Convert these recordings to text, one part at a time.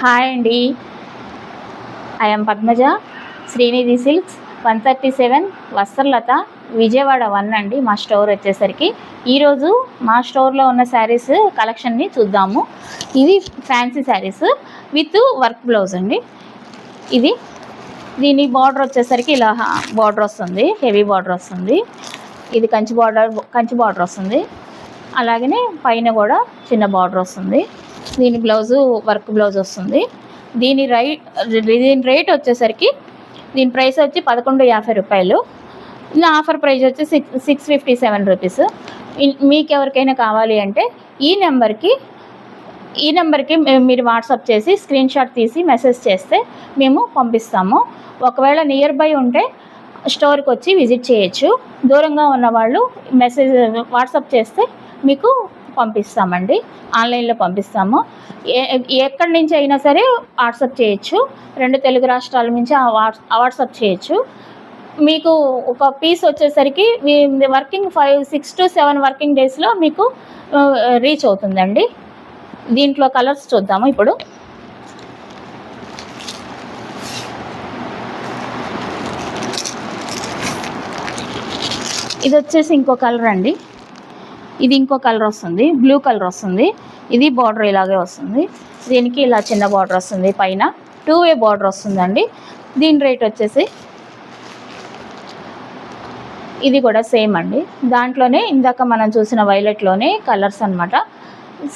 Hi అండి. I am Padmaja, Srinidhi silks 137 Vastralatha, Vijayawada 1 అండి మా స్టోర్ వచ్చేసరికి. ఈరోజు మా స్టోర్లో ఉన్న శారీస్ కలెక్షన్ని చూద్దాము. ఇది fancy saris with work blouse అండి. దీని బార్డర్ వచ్చేసరికి ఇలా బార్డర్ వస్తుంది, హెవీ బార్డర్ వస్తుంది. ఇది కంచి బార్డర్ వస్తుంది. అలాగనే పైన కూడా చిన్న బార్డర్ వస్తుంది. దీని బ్లౌజు వర్క్ బ్లౌజ్ వస్తుంది. దీని రేట్ వచ్చేసరికి దీని ప్రైస్ వచ్చి 1150 రూపాయలు. ఇలా ఆఫర్ ప్రైస్ వచ్చి 657 రూపీస్. మీకు ఎవరికైనా కావాలి అంటే ఈ నెంబర్కి మీరు వాట్సాప్ చేసి స్క్రీన్ షాట్ తీసి మెసేజ్ చేస్తే మేము పంపిస్తాము. ఒకవేళ నియర్ బై ఉంటే స్టోర్కి వచ్చి విజిట్ చేయొచ్చు. దూరంగా ఉన్నవాళ్ళు వాట్సాప్ చేస్తే మీకు పంపిస్తామండి, ఆన్లైన్లో పంపిస్తాము. ఎక్కడి నుంచి అయినా సరే వాట్సాప్ చేయొచ్చు. 2 తెలుగు రాష్ట్రాల నుంచి వాట్సాప్ చేయొచ్చు. మీకు ఒక పీస్ వచ్చేసరికి వర్కింగ్ 6 to 7 వర్కింగ్ డేస్లో మీకు రీచ్ అవుతుందండి. దీంట్లో కలర్స్ చూద్దాము ఇప్పుడు. ఇది వచ్చేసి ఇంకో కలర్ అండి. ఇది ఇంకో కలర్ వస్తుంది, బ్లూ కలర్ వస్తుంది. ఇది బార్డర్ ఇలాగే వస్తుంది. దీనికి ఇలా చిన్న బార్డర్ వస్తుంది, పైన 2-way బార్డర్ వస్తుందండి. దీని రేట్ వచ్చేసి ఇది కూడా సేమ్ అండి. దాంట్లోనే ఇందాక మనం చూసిన వైలెట్లోనే కలర్స్ అనమాట.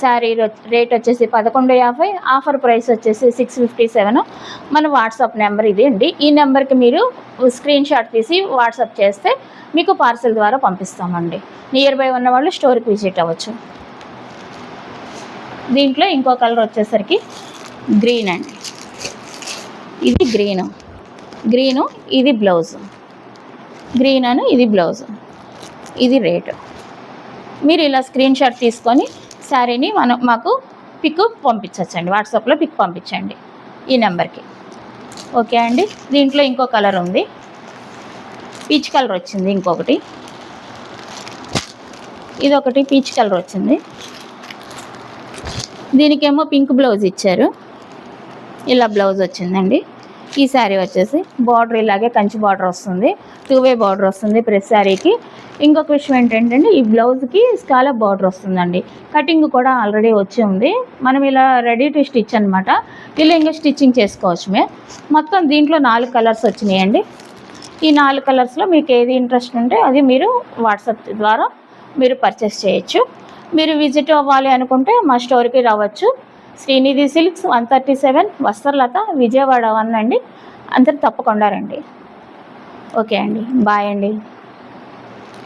శారీ రేట్ వచ్చేసి 1150, ఆఫర్ ప్రైస్ వచ్చేసి 657. మన వాట్సాప్ నెంబర్ ఇది అండి. ఈ నెంబర్కి మీరు స్క్రీన్ షాట్ తీసి వాట్సాప్ చేస్తే మీకు పార్సల్ ద్వారా పంపిస్తామండి. నియర్ బై ఉన్న వాళ్ళు స్టోర్కి విజిట్ అవ్వచ్చు. దీంట్లో ఇంకో కలర్ వచ్చేసరికి గ్రీన్ అండి. ఇది గ్రీను, ఇది బ్లౌజ్. గ్రీన్ అని ఇది బ్లౌజ్, ఇది రేటు. మీరు ఇలా స్క్రీన్ షాట్ తీసుకొని శారీని మాకు పిక్ పంపించండి, వాట్సాప్లో పిక్ పంపించండి ఈ నెంబర్కి. ఓకే అండి. దీంట్లో ఇంకో కలర్ ఉంది, పీచ్ కలర్ వచ్చింది. ఇంకొకటి ఇదొకటి పీచ్ కలర్ వచ్చింది. దీనికేమో పింక్ బ్లౌజ్ ఇచ్చారు, ఇలా బ్లౌజ్ వచ్చిందండి. ఈ శారీ వచ్చేసి బార్డర్ ఇలాగే కంచి బార్డర్ వస్తుంది, 2-way బార్డర్ వస్తుంది ప్రతి శారీకి. ఇంకొక విషయం ఏంటంటే ఈ బ్లౌజ్కి స్కాలప్ బార్డర్ వస్తుందండి. కటింగ్ కూడా ఆల్రెడీ వచ్చి ఉంది. మనం ఇలా రెడీ టు స్టిచ్ అనమాట. ఇలా ఇంకా స్టిచ్చింగ్ చేసుకోవచ్చు. మొత్తం దీంట్లో 4 కలర్స్ వచ్చినాయండి. ఈ 4 కలర్స్లో మీకు ఏది ఇంట్రెస్ట్ ఉంటే అది మీరు వాట్సాప్ ద్వారా మీరు పర్చేస్ చేయొచ్చు. మీరు విజిట్ అవ్వాలి అనుకుంటే మా స్టోర్కి రావచ్చు. శ్రీనిధి సిల్క్స్ 137 వస్త్రలత, విజయవాడ 1 అండి. అందరు తప్పకుండా రండి. ఓకే అండి, బాయ్ అండి.